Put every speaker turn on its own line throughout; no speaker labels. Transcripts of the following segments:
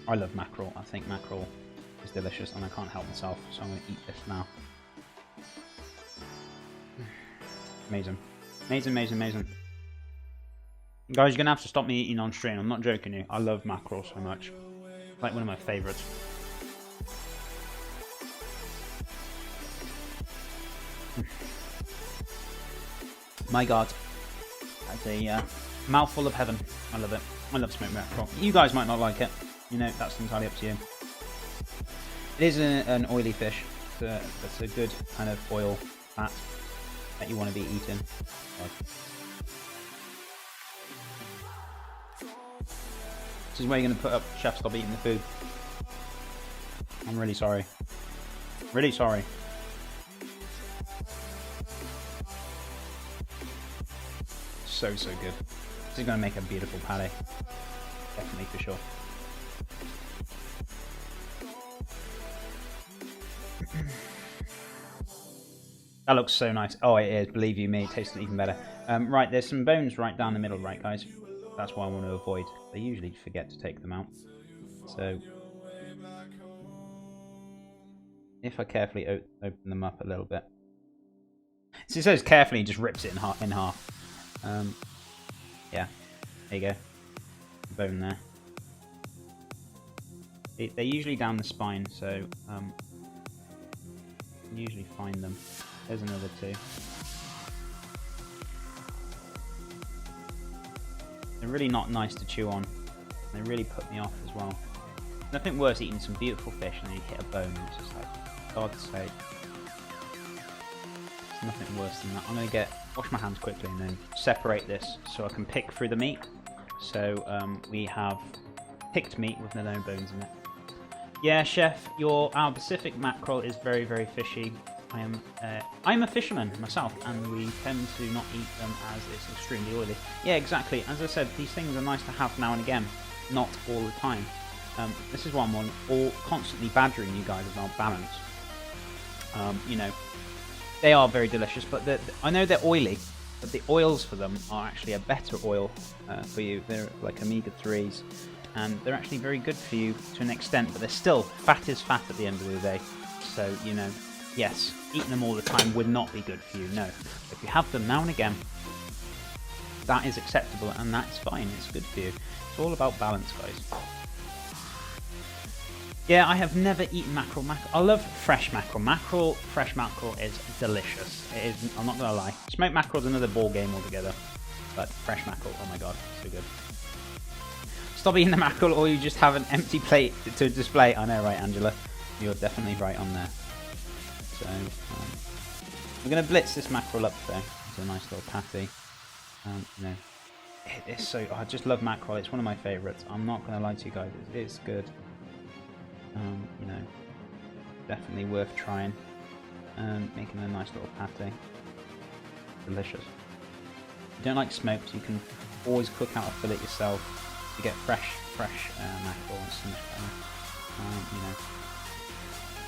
I love mackerel. I think mackerel is delicious, and I can't help myself, so I'm going to eat this now. Amazing. Amazing, amazing, amazing. Guys, you're going to have to stop me eating on stream. I'm not joking you. I love mackerel so much. It's like one of my favourites. My God. That's a mouthful of heaven. I love it. I love smoked mackerel. You guys might not like it. You know, that's entirely up to you. It is an oily fish. That's a good kind of oil fat that you want to be eating. This is where you're going to put up, chef, stop eating the food. I'm really sorry. Really sorry. So good. This is going to make a beautiful patty. Definitely, for sure. That looks so nice. Oh, it is. Believe you me, it tastes even better. Right, there's some bones right down the middle, right, guys? That's what I want to avoid. They usually forget to take them out. So, if I carefully open them up a little bit. So it says carefully, just rips it in half. Yeah, there you go. Bone there. They're usually down the spine, so you can usually find them. There's another two. They're really not nice to chew on. They really put me off as well. Nothing worse eating some beautiful fish and then you hit a bone and it's just like, God's sake. There's nothing worse than that. I'm going to wash my hands quickly and then separate this so I can pick through the meat. So we have picked meat with no bones in it. Yeah, chef, our Pacific mackerel is very, very fishy. I'm a fisherman myself, and we tend to not eat them as it's extremely oily. Yeah, exactly. As I said, these things are nice to have now and again, not all the time. This is why I'm all constantly badgering you guys about balance. You know, they are very delicious, but I know they're oily, but the oils for them are actually a better oil for you. They're like omega-3s, and they're actually very good for you to an extent, but they're still, fat is fat at the end of the day. So, you know, yes, eating them all the time would not be good for you, no. If you have them now and again, that is acceptable, and that's fine, it's good for you. It's all about balance, guys. Yeah, I have never eaten mackerel. I love fresh mackerel. Fresh mackerel is delicious. It is, I'm not going to lie. Smoked mackerel is another ball game altogether. But fresh mackerel, oh my God, so good. Stop eating the mackerel or you just have an empty plate to display. I know, right, Angela? You're definitely right on there. So, we're going to blitz this mackerel up there. It's a nice little patty. You know, it is so... I just love mackerel. It's one of my favourites. I'm not going to lie to you guys. It's good. You know, definitely worth trying. Making a nice little patty. Delicious. If you don't like smoked, you can always cook out a fillet yourself. You get fresh mackerel and so much better. You know,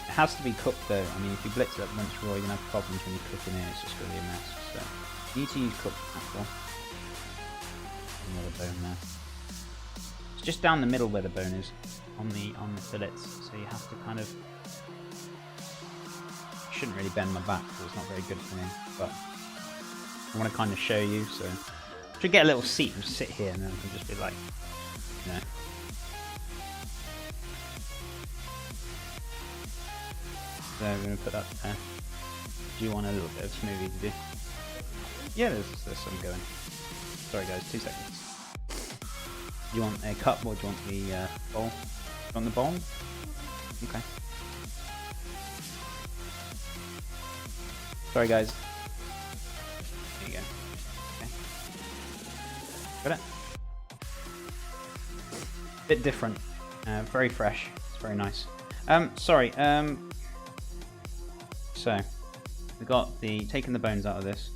it has to be cooked though. I mean, if you blitz it up once raw, you're gonna have problems when you're cooking it. It's just gonna be a mess. So you need to use cooked mackerel. Another bone there. It's just down the middle where the bone is. On the fillets, so you have to kind of... I shouldn't really bend my back because it's not very good for me, but I want to kind of show you, so I should get a little seat and sit here and then I can just be like, you know. So we're going to put that there. Do you want a little bit of smoothie to do? Yeah, there's some going. Sorry guys, 2 seconds. Do you want a cup or do you want the bowl? On the bowl? Okay. Sorry guys. There you go. Okay. Got it? Bit different. Very fresh. It's very nice. Sorry. So we got taking the bones out of this.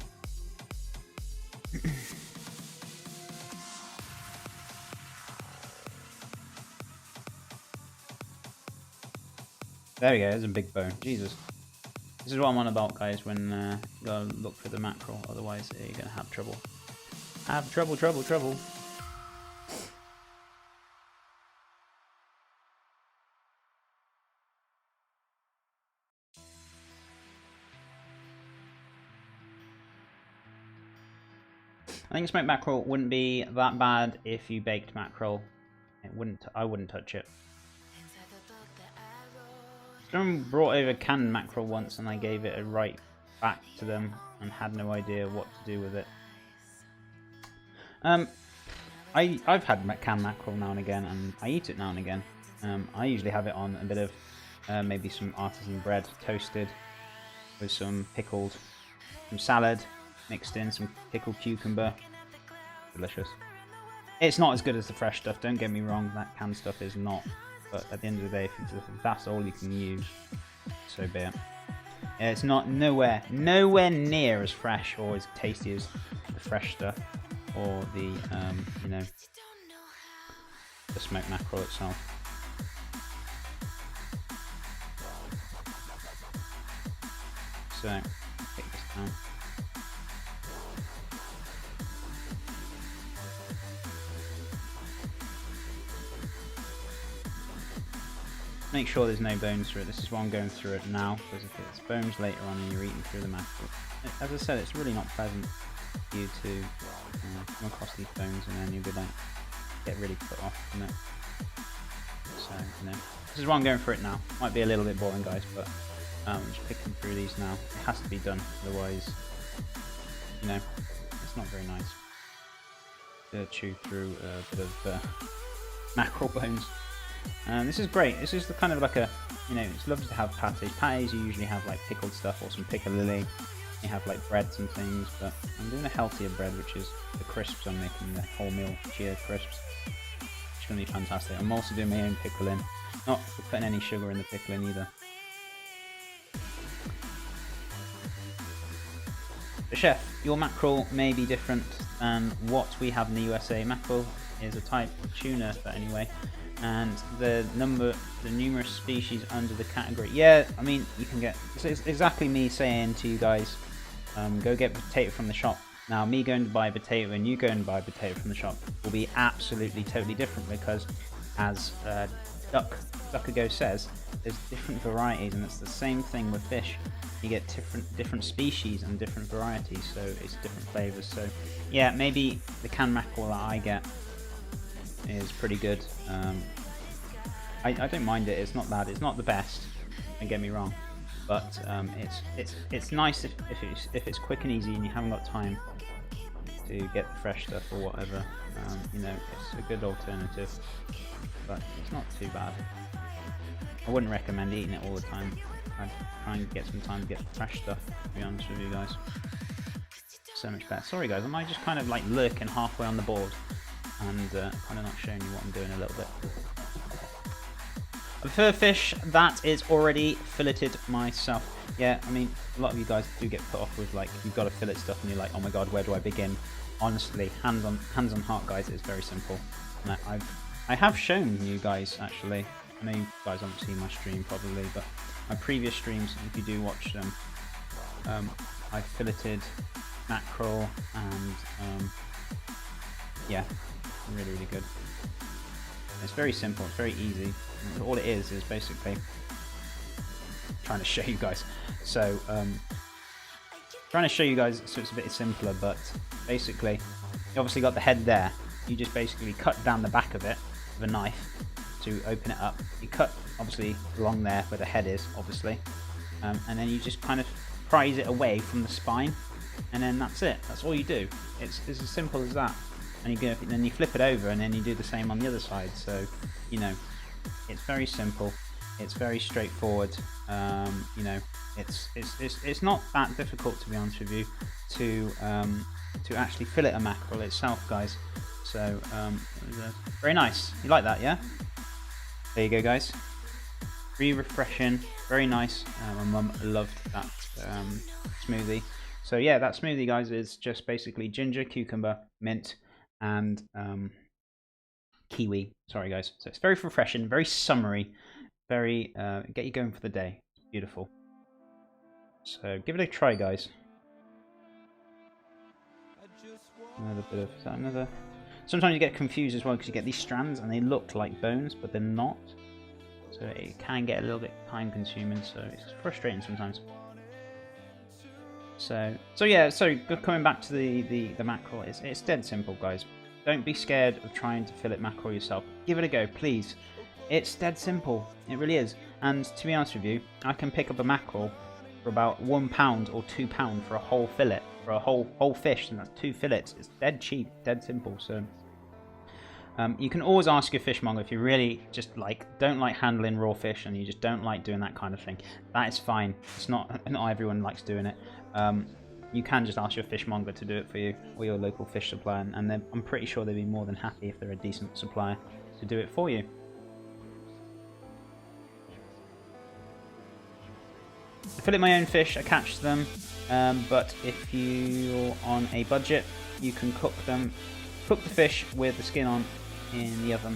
There we go, there's a big bone. Jesus. This is what I'm on about, guys, when you gotta look for the mackerel, otherwise you're gonna have trouble. Have trouble. I think smoked mackerel wouldn't be that bad if you baked mackerel. I wouldn't touch it. Someone brought over canned mackerel once and I gave it a right back to them and had no idea what to do with it. I've had canned mackerel now and again, and I eat it now and again. I usually have it on a bit of maybe some artisan bread toasted with some salad mixed in, some pickled cucumber. Delicious. It's not as good as the fresh stuff, don't get me wrong, that canned stuff is not. But at the end of the day, if that's all you can use, so be it. It's not nowhere near as fresh or as tasty as the fresh stuff or the you know, the smoked mackerel itself. So take this down. Make sure there's no bones through it. This is why I'm going through it now, because if it's bones later on and you're eating through the mackerel, as I said, it's really not pleasant for you to come across these bones and then you'll be like, get really put off from it. So, you know, this is why I'm going through it now. Might be a little bit boring, guys, but I'm just picking through these now. It has to be done, otherwise, you know, it's not very nice to chew through a bit of mackerel bones. This is great. This is the kind of like a, you know, it's lovely to have pâtés. Pâtés you usually have like pickled stuff or some piccalilli. You have like breads and things, but I'm doing a healthier bread, which is the crisps I'm making, the wholemeal chia crisps. It's going to be fantastic. I'm also doing my own pickling. Not putting any sugar in the pickling either. But chef, your mackerel may be different than what we have in the USA. Mackerel is a type of tuna, but anyway. And the numerous species under the category. Yeah, I mean, you can get, it's exactly me saying to you guys, go get potato from the shop. Now, me going to buy a potato and you going to buy a potato from the shop will be absolutely totally different, because as Duckago says, there's different varieties, and it's the same thing with fish. You get different species and different varieties, so it's different flavors. So yeah, maybe the canned mackerel that I get is pretty good. I don't mind it. It's not bad. It's not the best. Don't get me wrong, but it's nice if it's quick and easy and you haven't got time to get the fresh stuff or whatever. You know, it's a good alternative, but it's not too bad. I wouldn't recommend eating it all the time. I'd try and get some time to get the fresh stuff, to be honest with you guys. So much better. Sorry guys, am I just kind of like lurking halfway on the board and kind of not showing you what I'm doing a little bit? The fur fish, that is already filleted myself. Yeah, I mean, a lot of you guys do get put off with like, you've got to fillet stuff and you're like, oh my god, where do I begin? Honestly, hands on heart guys, it's very simple. And I have shown you guys actually. I know you guys haven't seen my stream probably, but my previous streams, if you do watch them, I filleted mackerel and yeah, really, really good. It's very simple, it's very easy. All it is basically trying to show you guys. So, trying to show you guys so it's a bit simpler, but basically, you obviously got the head there. You just basically cut down the back of it with a knife to open it up. You cut obviously along there where the head is, obviously, and then you just kind of prise it away from the spine, and then that's it. That's all you do. It's as simple as that. And then you flip it over, and then you do the same on the other side. So, you know, it's very simple. It's very straightforward. You know, it's not that difficult, to be honest with you, to actually fillet a mackerel itself, guys. So very nice. You like that, yeah? There you go, guys. Really refreshing. Very nice. My mum loved that smoothie. So yeah, that smoothie, guys, is just basically ginger, cucumber, mint, and kiwi. Sorry, guys. So it's very refreshing, very summery, very get you going for the day. It's beautiful. So give it a try, guys. Another bit of, is that another? Sometimes you get confused as well because you get these strands and they look like bones, but they're not. So it can get a little bit time consuming, so it's frustrating sometimes. So yeah, so coming back to the mackerel, it's dead simple, guys. Don't be scared of trying to fillet mackerel yourself. Give it a go, please. It's dead simple. It really is. And to be honest with you, I can pick up a mackerel for about £1 or £2 for a whole fillet, for a whole fish, and that's 2 fillets. It's dead cheap, dead simple. So you can always ask your fishmonger if you really just don't like handling raw fish and you just don't like doing that kind of thing. That is fine. It's not everyone likes doing it. You can just ask your fishmonger to do it for you, or your local fish supplier, and I'm pretty sure they'd be more than happy, if they're a decent supplier, to do it for you. I fillet my own fish, I catch them, but if you're on a budget, you can cook the fish with the skin on in the oven